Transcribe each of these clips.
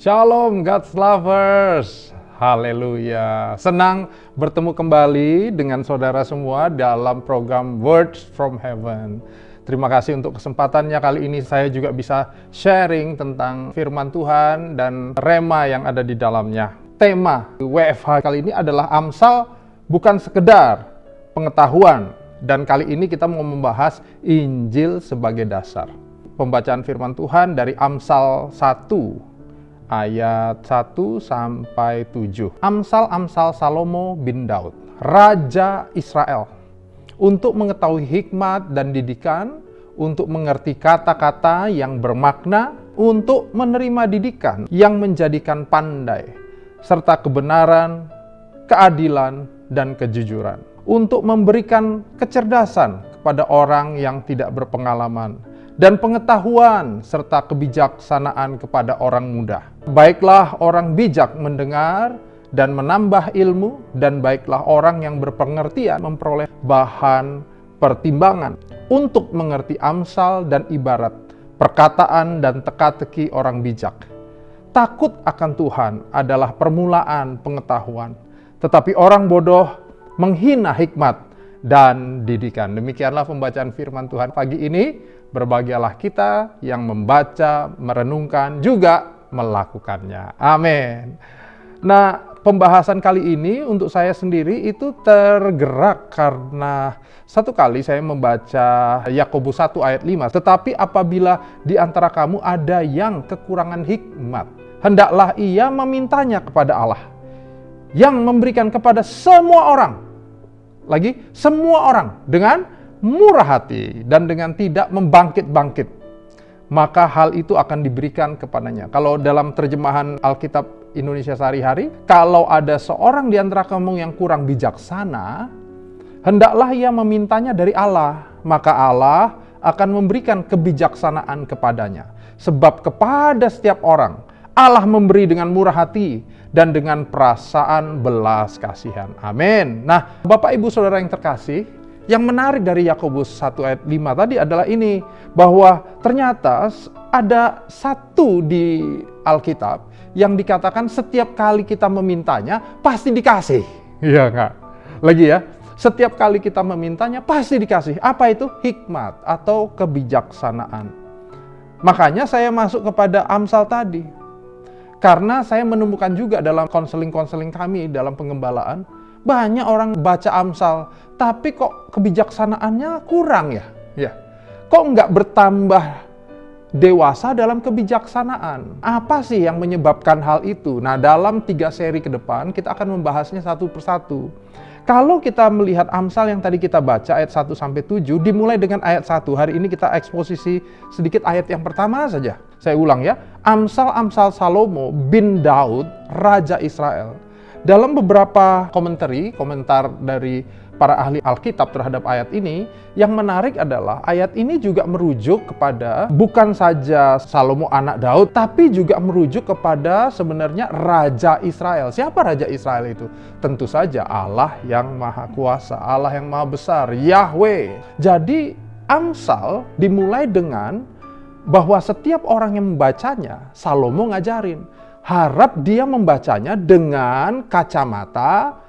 Shalom God's lovers. Haleluya. Senang bertemu kembali dengan saudara semua dalam program Words from Heaven. Terima kasih untuk kesempatannya. Kali ini saya juga bisa sharing tentang firman Tuhan dan rema yang ada di dalamnya. Tema WFH kali ini adalah Amsal bukan sekedar pengetahuan. Dan kali ini kita mau membahas Injil sebagai dasar. Pembacaan firman Tuhan dari Amsal 1 ayat 1 sampai 7. Amsal Salomo bin Daud, Raja Israel, untuk mengetahui hikmat dan didikan, untuk mengerti kata-kata yang bermakna, untuk menerima didikan yang menjadikan pandai, serta kebenaran, keadilan, dan kejujuran, untuk memberikan kecerdasan kepada orang yang tidak berpengalaman, dan pengetahuan serta kebijaksanaan kepada orang muda. Baiklah orang bijak mendengar dan menambah ilmu, dan baiklah orang yang berpengertian memperoleh bahan pertimbangan untuk mengerti amsal dan ibarat, perkataan dan teka-teki orang bijak. Takut akan Tuhan adalah permulaan pengetahuan, tetapi orang bodoh menghina hikmat dan didikan. Demikianlah pembacaan firman Tuhan pagi ini. Berbahagialah kita yang membaca, merenungkan, juga melakukannya. Amin. Nah, pembahasan kali ini untuk saya sendiri itu tergerak karena satu kali saya membaca Yakobus 1 ayat 5. Tetapi apabila di antara kamu ada yang kekurangan hikmat, hendaklah ia memintanya kepada Allah, yang memberikan kepada semua orang. Lagi, semua orang dengan murah hati dan dengan tidak membangkit-bangkit, maka hal itu akan diberikan kepadanya. Kalau dalam terjemahan Alkitab Indonesia sehari-hari, kalau ada seorang di antara kamu yang kurang bijaksana, hendaklah ia memintanya dari Allah, maka Allah akan memberikan kebijaksanaan kepadanya. Sebab kepada setiap orang Allah memberi dengan murah hati dan dengan perasaan belas kasihan. Amin. Nah, Bapak Ibu Saudara yang terkasih, yang menarik dari Yakobus 1 ayat 5 tadi adalah ini, bahwa ternyata ada satu di Alkitab yang dikatakan setiap kali kita memintanya pasti dikasih. Iya enggak? Lagi ya, setiap kali kita memintanya pasti dikasih. Apa itu? Hikmat atau kebijaksanaan. Makanya saya masuk kepada Amsal tadi. Karena saya menemukan juga dalam konseling-konseling kami dalam pengembalaan, banyak orang baca Amsal, tapi kok kebijaksanaannya kurang ya? Kok nggak bertambah dewasa dalam kebijaksanaan? Apa sih yang menyebabkan hal itu? Nah, dalam 3 seri ke depan, kita akan membahasnya satu persatu. Kalau kita melihat Amsal yang tadi kita baca, ayat 1-7, dimulai dengan ayat 1. Hari ini kita eksposisi sedikit ayat yang pertama saja. Saya ulang ya, Amsal Salomo bin Daud, Raja Israel. Dalam beberapa komentar dari para ahli Alkitab terhadap ayat ini, yang menarik adalah ayat ini juga merujuk kepada bukan saja Salomo anak Daud, tapi juga merujuk kepada sebenarnya Raja Israel. Siapa Raja Israel itu? Tentu saja Allah yang Maha Kuasa, Allah yang Maha Besar, Yahweh. Jadi Amsal dimulai dengan bahwa setiap orang yang membacanya, Salomo ngajarin, harap dia membacanya dengan kacamata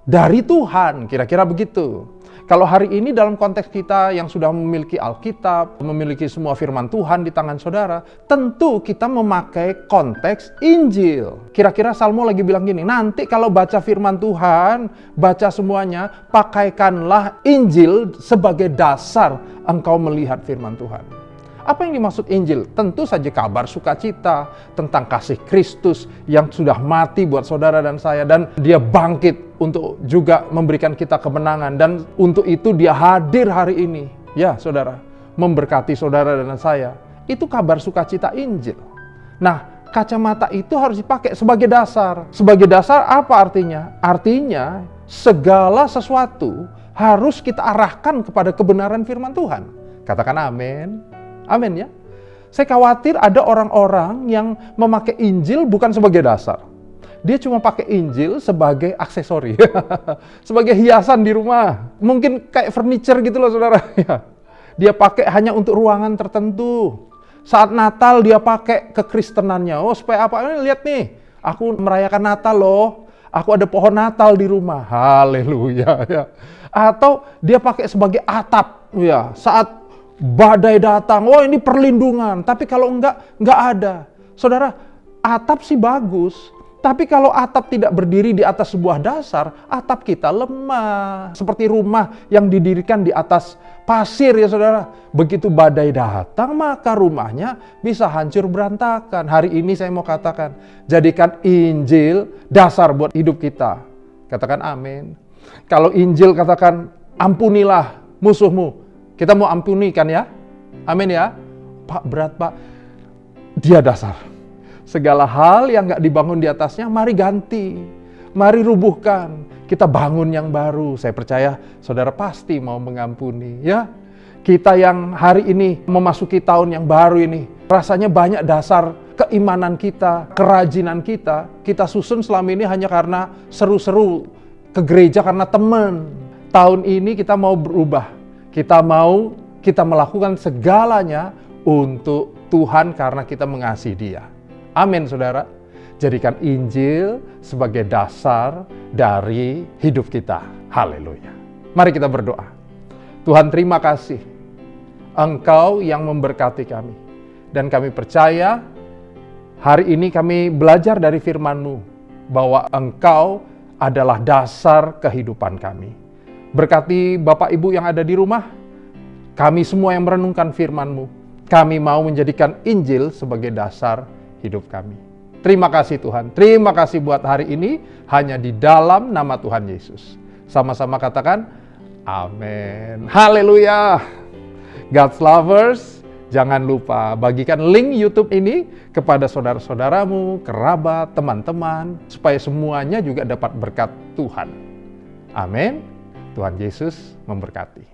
dari Tuhan, kira-kira begitu. Kalau hari ini dalam konteks kita yang sudah memiliki Alkitab, memiliki semua firman Tuhan di tangan saudara, tentu kita memakai konteks Injil. Kira-kira Salomo lagi bilang gini, nanti kalau baca firman Tuhan, baca semuanya, pakaikanlah Injil sebagai dasar engkau melihat firman Tuhan. Apa yang dimaksud Injil? Tentu saja kabar sukacita tentang kasih Kristus yang sudah mati buat saudara dan saya, dan dia bangkit untuk juga memberikan kita kemenangan, dan untuk itu dia hadir hari ini. Ya saudara, memberkati saudara dan saya. Itu kabar sukacita Injil. Nah, kacamata itu harus dipakai sebagai dasar. Sebagai dasar apa artinya? Artinya segala sesuatu harus kita arahkan kepada kebenaran firman Tuhan. Katakan amin. Amin ya. Saya khawatir ada orang-orang yang memakai Injil bukan sebagai dasar. Dia cuma pakai Injil sebagai aksesori. Sebagai hiasan di rumah. Mungkin kayak furniture gitu loh saudara. Dia pakai hanya untuk ruangan tertentu. Saat Natal dia pakai kekristenannya. Oh, supaya apa? Lihat nih, aku merayakan Natal loh. Aku ada pohon Natal di rumah. Haleluya ya. Atau dia pakai sebagai atap ya. Saat badai datang, oh ini perlindungan. Tapi kalau enggak ada. Saudara, atap sih bagus. Tapi kalau atap tidak berdiri di atas sebuah dasar, atap kita lemah. Seperti rumah yang didirikan di atas pasir ya saudara. Begitu badai datang, maka rumahnya bisa hancur berantakan. Hari ini saya mau katakan, jadikan Injil dasar buat hidup kita. Katakan amin. Kalau Injil katakan, ampunilah musuhmu. Kita mau ampuni kan ya? Amin ya? Pak, berat Pak. Dia dasar. Segala hal yang gak dibangun di atasnya, mari ganti. Mari rubuhkan. Kita bangun yang baru. Saya percaya saudara pasti mau mengampuni. Ya, kita yang hari ini memasuki tahun yang baru ini, rasanya banyak dasar keimanan kita, kerajinan kita. Kita susun selama ini hanya karena seru-seru ke gereja karena teman. Tahun ini kita mau berubah. Kita melakukan segalanya untuk Tuhan karena kita mengasihi Dia. Amin, saudara. Jadikan Injil sebagai dasar dari hidup kita. Haleluya. Mari kita berdoa. Tuhan, terima kasih. Engkau yang memberkati kami. Dan kami percaya hari ini kami belajar dari firman-Mu bahwa Engkau adalah dasar kehidupan kami. Berkati Bapak Ibu yang ada di rumah. Kami semua yang merenungkan firman-Mu. Kami mau menjadikan Injil sebagai dasar hidup kami. Terima kasih Tuhan. Terima kasih buat hari ini hanya di dalam nama Tuhan Yesus. Sama-sama katakan amin. Haleluya. God's lovers, jangan lupa bagikan link YouTube ini kepada saudara-saudaramu, kerabat, teman-teman, supaya semuanya juga dapat berkat Tuhan. Amin. Tuhan Yesus memberkati.